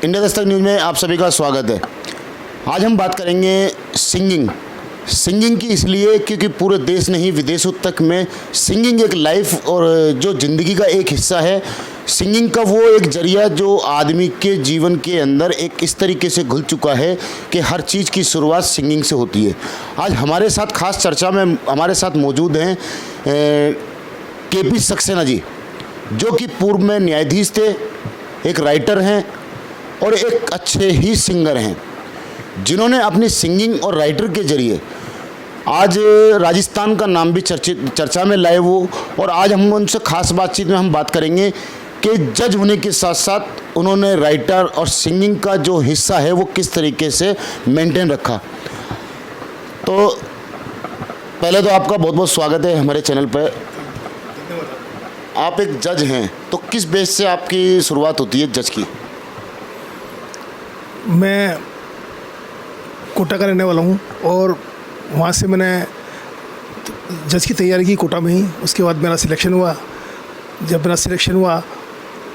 India Dastak news में आप सभी का स्वागत है। आज हम बात करेंगे सिंगिंग की, इसलिए क्योंकि पूरे देश नहीं विदेशों तक में सिंगिंग एक लाइफ और जो ज़िंदगी का एक हिस्सा है। सिंगिंग का वो एक जरिया जो आदमी के जीवन के अंदर एक इस तरीके से घुल चुका है कि हर चीज़ की शुरुआत सिंगिंग से होती है। आज हमारे साथ खास चर्चा में हमारे साथ मौजूद हैं केपी सक्सेना जी, जो कि पूर्व में न्यायाधीश थे, एक राइटर हैं और एक अच्छे ही सिंगर हैं, जिन्होंने अपनी सिंगिंग और राइटर के जरिए आज राजस्थान का नाम भी चर्चा में लाए वो। और आज हम उनसे खास बातचीत में हम बात करेंगे कि जज होने के साथ साथ उन्होंने राइटर और सिंगिंग का जो हिस्सा है वो किस तरीके से मेंटेन रखा। तो पहले तो आपका बहुत बहुत स्वागत है हमारे चैनल पर। आप एक जज हैं, तो किस बेस से आपकी शुरुआत होती है जज की? मैं कोटा का रहने वाला हूँ और वहाँ से मैंने जज की तैयारी की कोटा में ही। उसके बाद मेरा सिलेक्शन हुआ। जब मेरा सिलेक्शन हुआ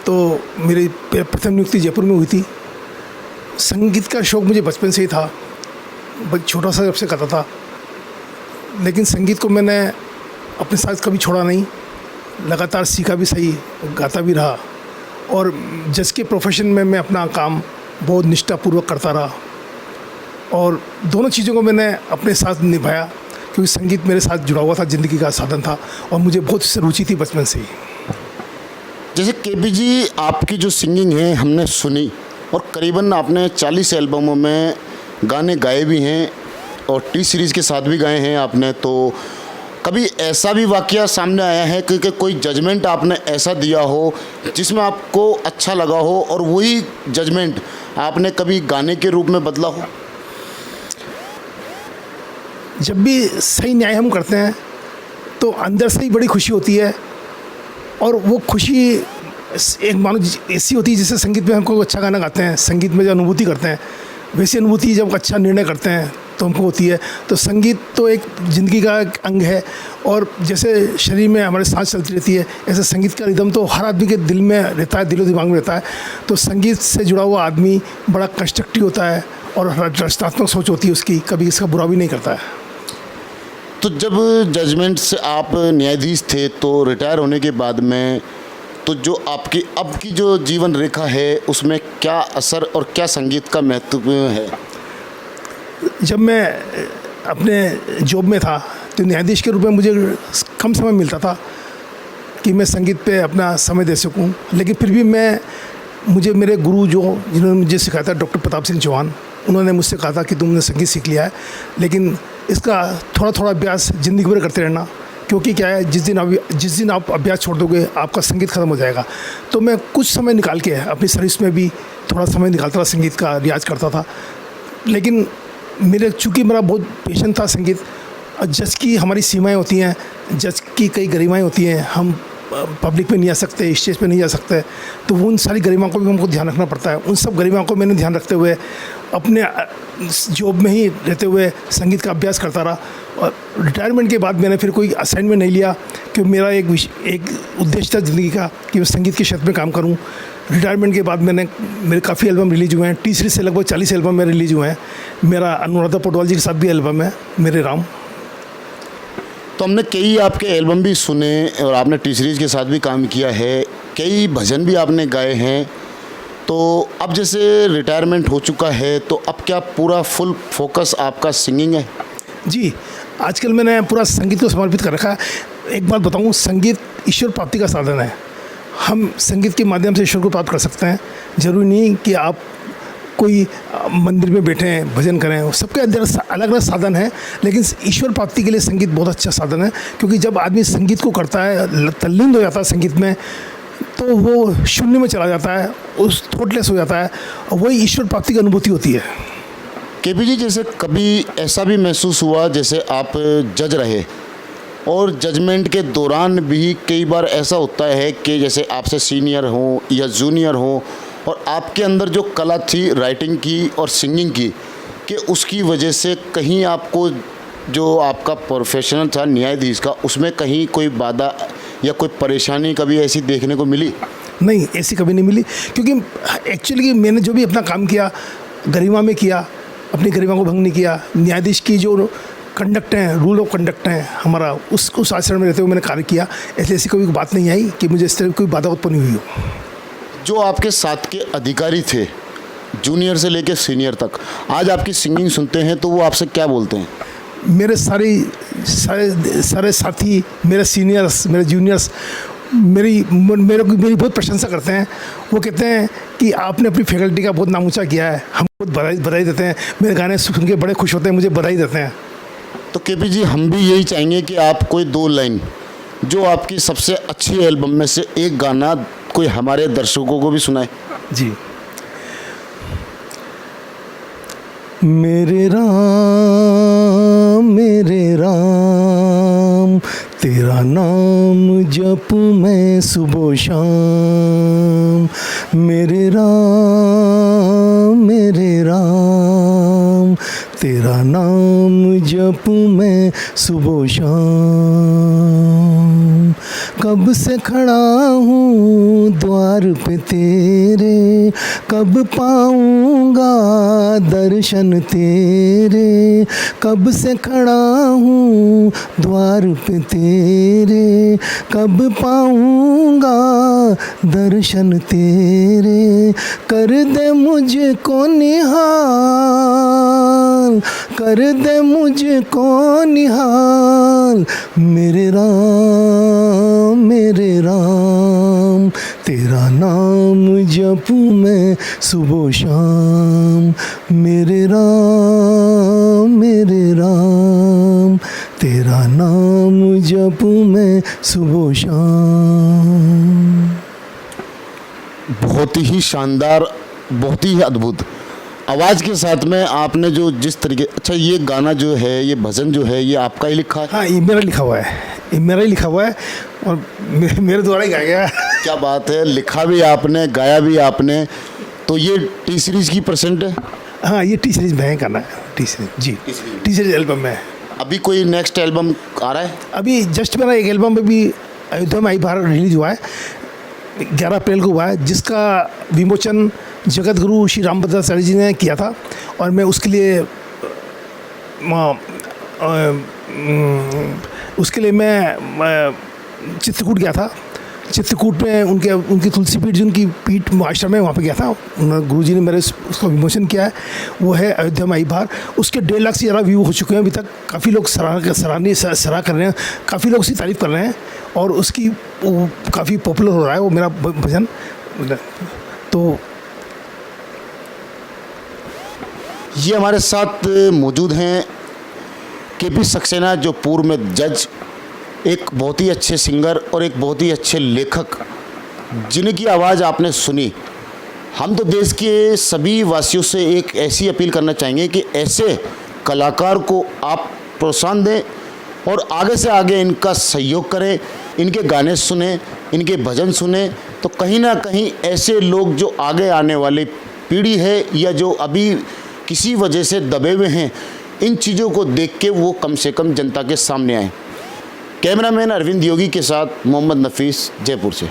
तो मेरी प्रथम नियुक्ति जयपुर में हुई थी। संगीत का शौक़ मुझे बचपन से ही था, छोटा सा जब से करता था, लेकिन संगीत को मैंने अपने साथ कभी छोड़ा नहीं। लगातार सीखा भी सही, गाता भी रहा और जज के प्रोफेशन में मैं अपना काम बहुत निष्ठापूर्वक करता रहा और दोनों चीज़ों को मैंने अपने साथ निभाया, क्योंकि संगीत मेरे साथ जुड़ा हुआ था, ज़िंदगी का साधन था और मुझे बहुत इससे रुचि थी बचपन से ही। जैसे केपी जी, आपकी जो सिंगिंग है हमने सुनी और करीबन आपने 40 एल्बमों में गाने गाए भी हैं और टी सीरीज़ के साथ भी गाए हैं आपने। तो कभी ऐसा भी वाकया सामने आया है कि कोई जजमेंट आपने ऐसा दिया हो जिसमें आपको अच्छा लगा हो और वही जजमेंट आपने कभी गाने के रूप में बदला हो? जब भी सही न्याय हम करते हैं तो अंदर से ही बड़ी खुशी होती है और वो खुशी एक मानो ऐसी होती है जिससे संगीत में हमको अच्छा गाना गाते हैं, संगीत में जो अनुभूति करते हैं वैसी अनुभूति जब अच्छा निर्णय करते हैं तो हमको होती है। तो संगीत तो एक ज़िंदगी का एक अंग है और जैसे शरीर में हमारे सांस चलती रहती है, ऐसे संगीत का रिदम तो हर आदमी के दिल में रहता है, दिलो दिमाग में रहता है। तो संगीत से जुड़ा हुआ आदमी बड़ा कंस्ट्रक्टिव होता है और रचनात्मक सोच होती है उसकी, कभी इसका बुरा भी नहीं करता है। तो जब जजमेंट से आप न्यायाधीश थे तो रिटायर होने के बाद में तो जो आपकी अब की जो जीवन रेखा है उसमें क्या असर और क्या संगीत का महत्व है? जब मैं अपने जॉब में था तो न्यायाधीश के रूप में मुझे कम समय मिलता था कि मैं संगीत पे अपना समय दे सकूं, लेकिन फिर भी मुझे मेरे गुरु जिन्होंने मुझे सिखाया था, डॉक्टर प्रताप सिंह चौहान, उन्होंने मुझसे कहा था कि तुमने संगीत सीख लिया है, लेकिन इसका थोड़ा थोड़ा अभ्यास ज़िंदगी भर करते रहना, क्योंकि क्या है जिस दिन आप अभ्यास छोड़ दोगे आपका संगीत ख़त्म हो जाएगा। तो मैं कुछ समय निकाल के अपनी सर्विस में भी थोड़ा समय निकालता था, संगीत का रियाज करता था। लेकिन चूँकि मेरा बहुत पैशन था संगीत, जज की हमारी सीमाएं होती हैं, जज की कई गरिमाएं होती हैं, हम पब्लिक में नहीं आ सकते, स्टेज पे नहीं जा सकते, तो उन सारी गरिमा को भी हमको ध्यान रखना पड़ता है। उन सब गरिमा को मैंने ध्यान रखते हुए अपने जॉब में ही रहते हुए संगीत का अभ्यास करता रहा। और रिटायरमेंट के बाद मैंने फिर कोई असाइनमेंट नहीं लिया, क्योंकि मेरा एक उद्देश्य था ज़िंदगी का कि मैं संगीत के क्षेत्र में काम करूं। रिटायरमेंट के बाद मेरे काफ़ी एल्बम रिलीज़ हुए हैं, टी सीरीज़ से लगभग 40 एल्बम मेरे रिलीज़ हुए हैं। मेरा अनुराधा पौडवाल जी के साथ भी एल्बम है, मेरे राम। तो हमने कई आपके एल्बम भी सुने और आपने टी सीरीज़ के साथ भी काम किया है, कई भजन भी आपने गाए हैं। तो अब जैसे रिटायरमेंट हो चुका है तो अब क्या पूरा फुल फोकस आपका सिंगिंग है? जी, आजकल मैंने पूरा संगीत को समर्पित कर रखा है। एक बात बताऊं, संगीत ईश्वर प्राप्ति का साधन है। हम संगीत के माध्यम से ईश्वर को प्राप्त कर सकते हैं। ज़रूरी नहीं कि आप कोई मंदिर में बैठे हैं भजन करें, सबके अंदर अलग अलग साधन है, लेकिन ईश्वर प्राप्ति के लिए संगीत बहुत अच्छा साधन है। क्योंकि जब आदमी संगीत को करता है, तल्लीन हो जाता है संगीत में, तो वो शून्य में चला जाता है, उस थॉटलेस हो जाता है और वही ईश्वर प्राप्ति की अनुभूति होती है। केपी जी, जैसे कभी ऐसा भी महसूस हुआ जैसे आप जज रहे और जजमेंट के दौरान भी कई बार ऐसा होता है कि जैसे आपसे सीनियर हो या जूनियर हो और आपके अंदर जो कला थी राइटिंग की और सिंगिंग की, कि उसकी वजह से कहीं आपको जो आपका प्रोफेशनल था न्यायाधीश का, उसमें कहीं कोई बाधा या कोई परेशानी कभी ऐसी देखने को मिली? नहीं, ऐसी कभी नहीं मिली, क्योंकि एक्चुअली मैंने जो भी अपना काम किया गरिमा में किया, अपनी गरिमा को भंग नहीं किया। न्यायाधीश की जो कंडक्ट हैं, रूल ऑफ कंडक्ट हैं हमारा, उस आचरण में रहते हुए मैंने कार्य किया। ऐसी ऐसी कोई बात नहीं आई कि मुझे इस तरह कोई बाधा उत्पन्न हुई हो। जो आपके साथ के अधिकारी थे, जूनियर से लेकर सीनियर तक, आज आपकी सिंगिंग सुनते हैं तो वो आपसे क्या बोलते हैं? मेरे सारे साथी, मेरे सीनियर्स, मेरे जूनियर्स मेरी बहुत प्रशंसा करते हैं। वो कहते हैं कि आपने अपनी फैकल्टी का बहुत नाम ऊँचा किया है। हम बहुत बधाई देते हैं, मेरे गाने सुन के बड़े खुश होते हैं, मुझे बधाई देते हैं। तो केपी जी, हम भी यही चाहेंगे कि आप कोई 2 लाइन जो आपकी सबसे अच्छी एल्बम में से एक गाना कोई हमारे दर्शकों को भी सुनाए। जी। मेरे राम तेरा नाम जप मैं सुबह शाम। मेरे राम तेरा नाम जप मैं सुबह शाम। कब से खड़ा हूँ द्वार पे तेरे, कब पाऊँगा दर्शन तेरे। कब से खड़ा हूँ द्वार पे तेरे, कब पाऊँगा दर्शन तेरे। कर दे मुझको निहाल, कर दे मुझको निहाल। मेरे राम तेरा नाम जपूं मैं सुबह शाम। मेरे राम तेरा नाम जपूं मैं सुबह शाम। बहुत ही शानदार, बहुत ही अद्भुत आवाज़ के साथ में आपने जो जिस तरीके, अच्छा ये गाना जो है, ये भजन जो है, ये आपका ही लिखा है? हाँ, ये मेरा लिखा हुआ है, ये मेरा ही लिखा हुआ है और मेरे द्वारा ही गाया गया है। क्या बात है, लिखा भी आपने, गाया भी आपने। तो ये टी सीरीज़ की परसेंट है? हाँ, ये टी सीरीज में है गाना, T series, G T series album में है। अभी कोई नेक्स्ट एल्बम आ रहा है? अभी जस्ट मेरा एक एल्बम में भी अयोध्या में आई बाहर रिलीज हुआ है, 11 अप्रैल को हुआ है, जिसका विमोचन जगत गुरु श्री रामभद्राचार्य जी ने किया था। और मैं उसके लिए मैं चित्रकूट गया था। चित्रकूट में उनकी तुलसी पीठ, जिनकी पीठ आश्रम है, वहाँ पे गया था। गुरु जी ने मेरे उसका विमोचन किया है। वो है अयोध्या में आई बाहर। उसके 1.5 लाख से ज़्यादा व्यू हो चुके हैं अभी तक। काफ़ी लोग सराह कर रहे हैं, काफ़ी लोग उसकी तारीफ़ कर रहे हैं और उसकी काफ़ी पॉपुलर हो रहा है वो मेरा भजन। तो ये हमारे साथ मौजूद हैं केपी सक्सेना, जो पूर्व में जज, एक बहुत ही अच्छे सिंगर और एक बहुत ही अच्छे लेखक, जिनकी आवाज़ आपने सुनी। हम तो देश के सभी वासियों से एक ऐसी अपील करना चाहेंगे कि ऐसे कलाकार को आप प्रोत्साहन दें और आगे से आगे इनका सहयोग करें, इनके गाने सुने, इनके भजन सुने। तो कहीं ना कहीं ऐसे लोग जो आगे आने वाली पीढ़ी है या जो अभी किसी वजह से दबे हुए हैं, इन चीज़ों को देख के वो कम से कम जनता के सामने आए। कैमरामैन अरविंद योगी के साथ मोहम्मद नफीस, जयपुर से।